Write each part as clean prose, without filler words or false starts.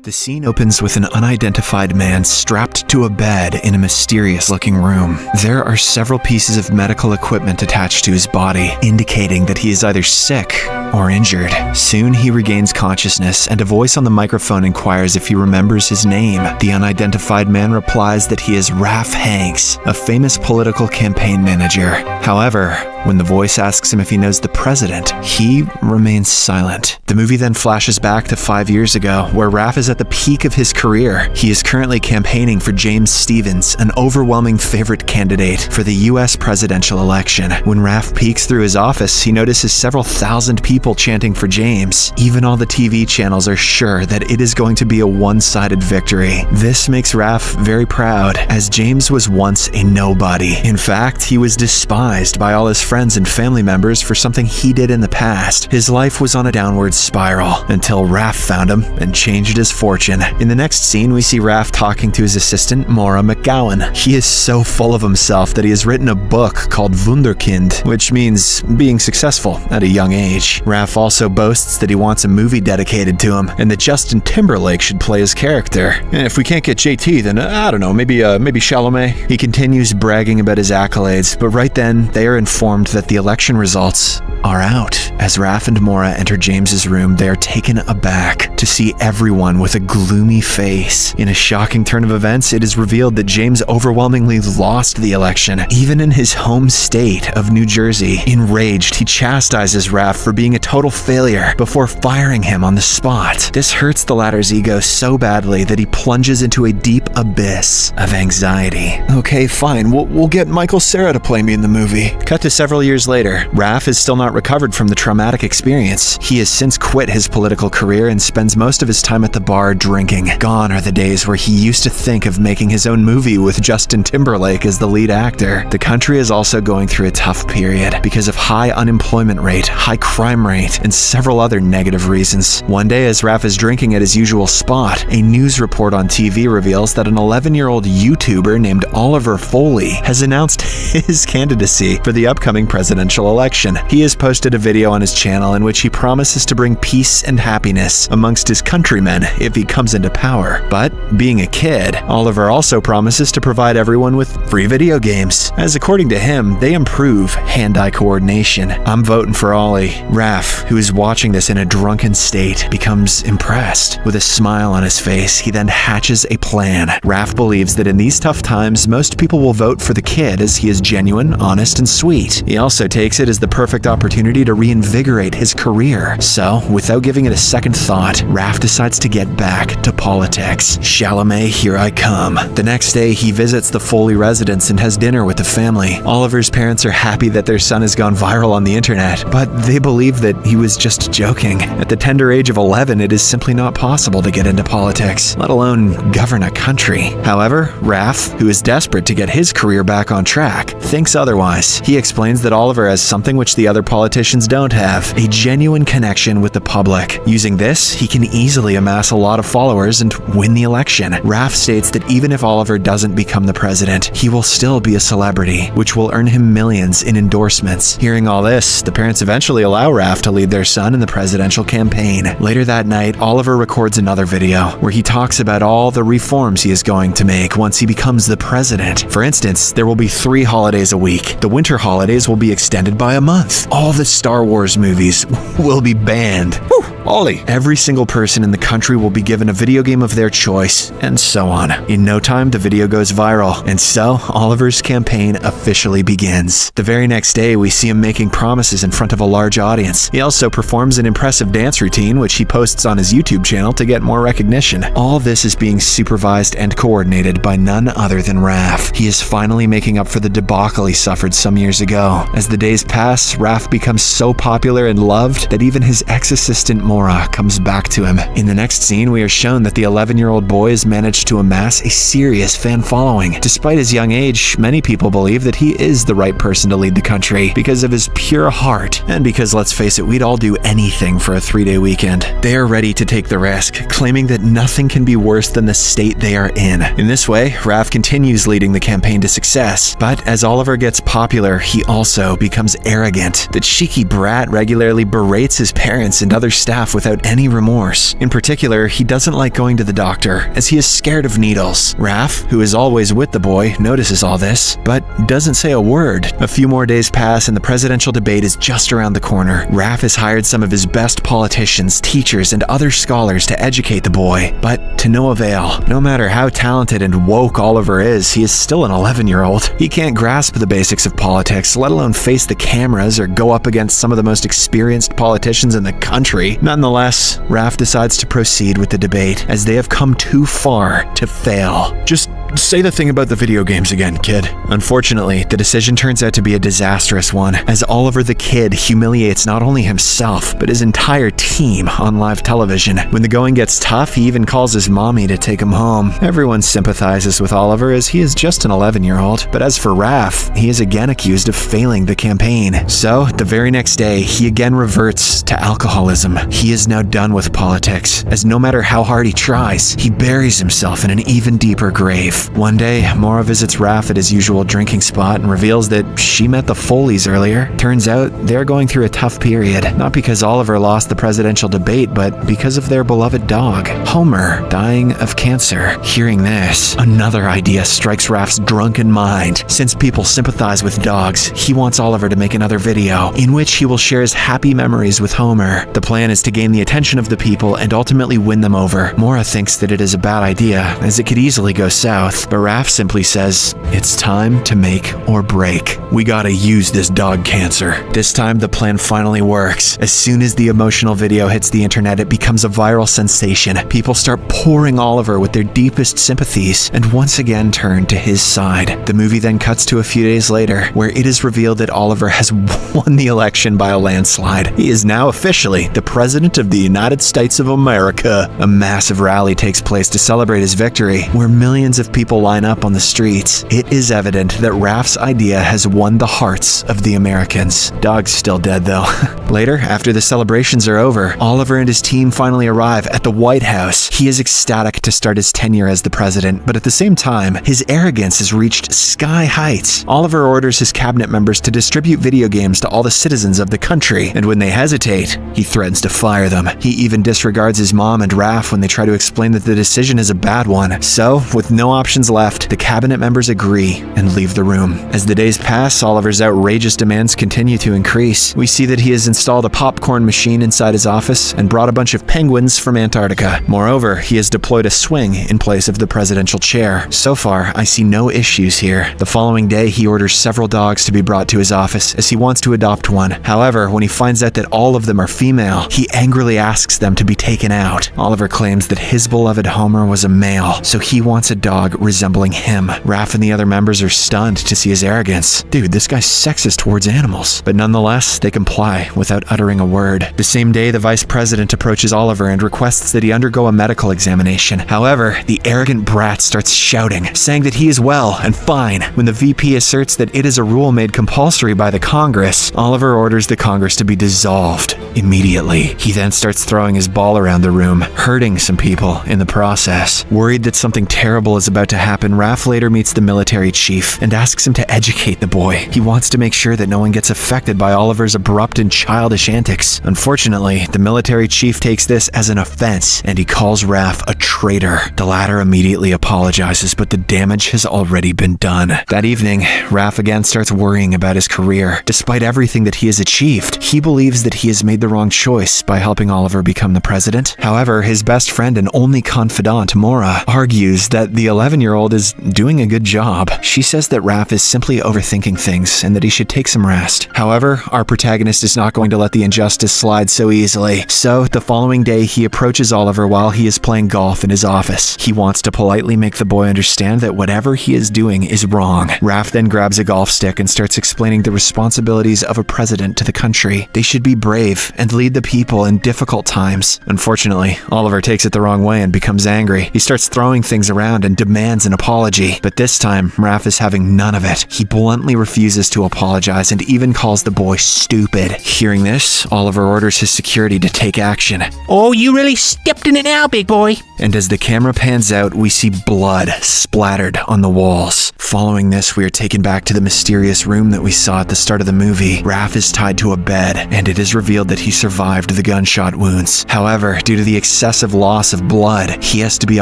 The scene opens with an unidentified man strapped to a bed in a mysterious-looking room. There are several pieces of medical equipment attached to his body, indicating that he is either sick or injured. Soon he regains consciousness, and a voice on the microphone inquires if he remembers his name. The unidentified man replies that he is Raph Hanks, a famous political campaign manager. However, when the voice asks him if he knows the president, he remains silent. The movie then flashes back to 5 years ago, where Raph is at the peak of his career. He is currently campaigning for James Stevens, an overwhelming favorite candidate for the US presidential election. When Raph peeks through his office, he notices several thousand people chanting for James. Even all the TV channels are sure that it is going to be a one-sided victory. This makes Raph very proud, as James was once a nobody. In fact, he was despised by all his friends and family members for something he did in the past. His life was on a downward spiral until Raph found him and changed his fortune. In the next scene, we see Raph talking to his assistant, Maura McGowan. He is so full of himself that he has written a book called Wunderkind, which means being successful at a young age. Raph also boasts that he wants a movie dedicated to him, and that Justin Timberlake should play his character. And if we can't get JT, then I don't know, maybe Chalamet. He continues bragging about his accolades, but right then, they are informed that the election results are out. As Raph and Maura enter James's room, they are taken aback to see everyone with a gloomy face. In a shocking turn of events, it is revealed that James overwhelmingly lost the election, even in his home state of New Jersey. Enraged, he chastises Raph for being a total failure before firing him on the spot. This hurts the latter's ego so badly that he plunges into a deep abyss of anxiety. Okay, fine, we'll get Michael Cera to play me in the movie. Cut to several years later. Raph is still not recovered from the traumatic experience. He has since quit his political career and spends most of his time at the bar drinking. Gone are the days where he used to think of making his own movie with Justin Timberlake as the lead actor. The country is also going through a tough period because of high unemployment rate, high crime rate, and several other negative reasons. One day, as Raph is drinking at his usual spot, a news report on TV reveals that an 11-year-old YouTuber named Oliver Foley has announced his candidacy for the upcoming presidential election. He has posted a video on his channel in which he promises to bring peace and happiness amongst his countrymen if he comes into power. But, being a kid, Oliver also promises to provide everyone with free video games, as according to him, they improve hand-eye coordination. I'm voting for Ollie. Raph, who is watching this in a drunken state, becomes impressed. With a smile on his face, he then hatches a plan. Raph believes that in these tough times, most people will vote for the kid as he is genuine, honest, and sweet. He also takes it as the perfect opportunity to reinvigorate his career. So, without giving it a second thought, Raph decides to get back to politics. Chalamet, here I come. The next day, he visits the Foley residence and has dinner with the family. Oliver's parents are happy that their son has gone viral on the internet, but they believe that he was just joking. At the tender age of 11, it is simply not possible to get into politics, let alone govern a country. However, Raph, who is desperate to get his career back on track, thinks otherwise. He explains that Oliver has something which the other politicians don't have, a genuine connection with the public. Using this, he can easily amass a lot of followers and win the election. Raph states that even if Oliver doesn't become the president, he will still be a celebrity, which will earn him millions in endorsements. Hearing all this, the parents eventually allow Raph to lead their son in the presidential campaign. Later that night, Oliver records another video where he talks about all the reforms he is going to make once he becomes the president. For instance, there will be 3 holidays a week. The winter holidays will be extended by a month. All the Star Wars movies will be banned. Whew, Ollie. Every single person in the country will be given a video game of their choice, and so on. In no time, the video goes viral, and so Oliver's campaign officially begins. The very next day, we see him making promises in front of a large audience. He also performs an impressive dance routine, which he posts on his YouTube channel to get more recognition. All this is being supervised and coordinated by none other than Raph. He is finally making up for the debacle he suffered some years ago. As the days pass, Raph becomes so popular and loved that even his ex-assistant Maura comes back to him. In the next scene, we are shown that the 11-year-old boy has managed to amass a serious fan following. Despite his young age, many people believe that he is the right person to lead the country because of his pure heart, and because, let's face it, we'd all do anything for a 3-day weekend. They are ready to take the risk, claiming that nothing can be worse than the state they are in. In this way, Raph continues leading the campaign to success, but as Oliver gets popular, he also becomes arrogant. The cheeky brat regularly berates his parents and other staff Raph without any remorse. In particular, he doesn't like going to the doctor, as he is scared of needles. Raph, who is always with the boy, notices all this, but doesn't say a word. A few more days pass and the presidential debate is just around the corner. Raph has hired some of his best politicians, teachers, and other scholars to educate the boy, but to no avail. No matter how talented and woke Oliver is, he is still an 11-year-old. He can't grasp the basics of politics, let alone face the cameras or go up against some of the most experienced politicians in the country. Nonetheless, Raph decides to proceed with the debate, as they have come too far to fail. Just say the thing about the video games again, kid. Unfortunately, the decision turns out to be a disastrous one, as Oliver the Kid humiliates not only himself, but his entire team on live television. When the going gets tough, he even calls his mommy to take him home. Everyone sympathizes with Oliver, as he is just an 11-year-old. But as for Raph, he is again accused of failing the campaign. So, the very next day, he again reverts to alcoholism. He is now done with politics, as no matter how hard he tries, he buries himself in an even deeper grave. One day, Maura visits Raph at his usual drinking spot and reveals that she met the Foleys earlier. Turns out, they're going through a tough period, not because Oliver lost the presidential debate, but because of their beloved dog, Homer, dying of cancer. Hearing this, another idea strikes Raph's drunken mind. Since people sympathize with dogs, he wants Oliver to make another video, in which he will share his happy memories with Homer. The plan is to gain the attention of the people and ultimately win them over. Maura thinks that it is a bad idea, as it could easily go south. But Raph simply says, it's time to make or break. We gotta use this dog cancer. This time the plan finally works. As soon as the emotional video hits the internet, it becomes a viral sensation. People start pouring Oliver with their deepest sympathies and once again turn to his side. The movie then cuts to a few days later, where it is revealed that Oliver has won the election by a landslide. He is now officially the President of the United States of America. A massive rally takes place to celebrate his victory, where millions of people line up on the streets. It is evident that Raph's idea has won the hearts of the Americans. Dog's still dead though. Later, after the celebrations are over, Oliver and his team finally arrive at the White House. He is ecstatic to start his tenure as the president, but at the same time, his arrogance has reached sky heights. Oliver orders his cabinet members to distribute video games to all the citizens of the country, and when they hesitate, he threatens to fire them. He even disregards his mom and Raph when they try to explain that the decision is a bad one. So, with no options left, the cabinet members agree and leave the room. As the days pass, Oliver's outrageous demands continue to increase. We see that he has installed a popcorn machine inside his office and brought a bunch of penguins from Antarctica. Moreover, he has deployed a swing in place of the presidential chair. So far, I see no issues here. The following day, he orders several dogs to be brought to his office, as he wants to adopt one. However, when he finds out that all of them are female, he angrily asks them to be taken out. Oliver claims that his beloved Homer was a male, so he wants a dog resembling him. Raph and the other members are stunned to see his arrogance. Dude, this guy's sexist towards animals. But nonetheless, they comply without uttering a word. The same day, the vice president approaches Oliver and requests that he undergo a medical examination. However, the arrogant brat starts shouting, saying that he is well and fine. When the VP asserts that it is a rule made compulsory by the Congress, Oliver orders the Congress to be dissolved immediately. He then starts throwing his ball around the room, hurting some people in the process. Worried that something terrible is about to happen, Raph later meets the military chief and asks him to educate the boy. He wants to make sure that no one gets affected by Oliver's abrupt and childish antics. Unfortunately, the military chief takes this as an offense, and he calls Raph a traitor. The latter immediately apologizes, but the damage has already been done. That evening, Raph again starts worrying about his career. Despite everything that he has achieved, he believes that he has made the wrong choice by helping Oliver become the president. However, his best friend and only confidant, Maura, argues that the 11-year-old is doing a good job. She says that Raph is simply overthinking things and that he should take some rest. However, our protagonist is not going to let the injustice slide so easily. So, the following day, he approaches Oliver while he is playing golf in his office. He wants to politely make the boy understand that whatever he is doing is wrong. Raph then grabs a golf stick and starts explaining the responsibilities of a president to the country. They should be brave and lead the people in difficult times. Unfortunately, Oliver takes it the wrong way and becomes angry. He starts throwing things around and demands an apology. But this time, Raph is having none of it. He bluntly refuses to apologize and even calls the boy stupid. Hearing this, Oliver orders his security to take action. Oh, you really stepped in it now, big boy. And as the camera pans out, we see blood splattered on the walls. Following this, we are taken back to the mysterious room that we saw at the start of the movie. Raph is tied to a bed, and it is revealed that he survived the gunshot wounds. However, due to the excessive loss of blood, he has to be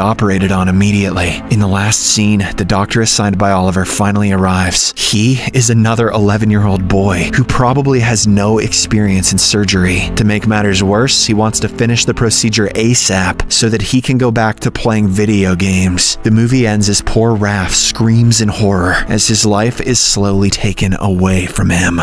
operated on immediately. In the last scene, the doctor assigned by Oliver finally arrives. He is another 11-year-old boy who probably has no experience in surgery. To make matters worse, he wants to finish the procedure ASAP so that he can go back to playing video games. The movie ends as poor Raph screams in horror as his life is slowly taken away from him.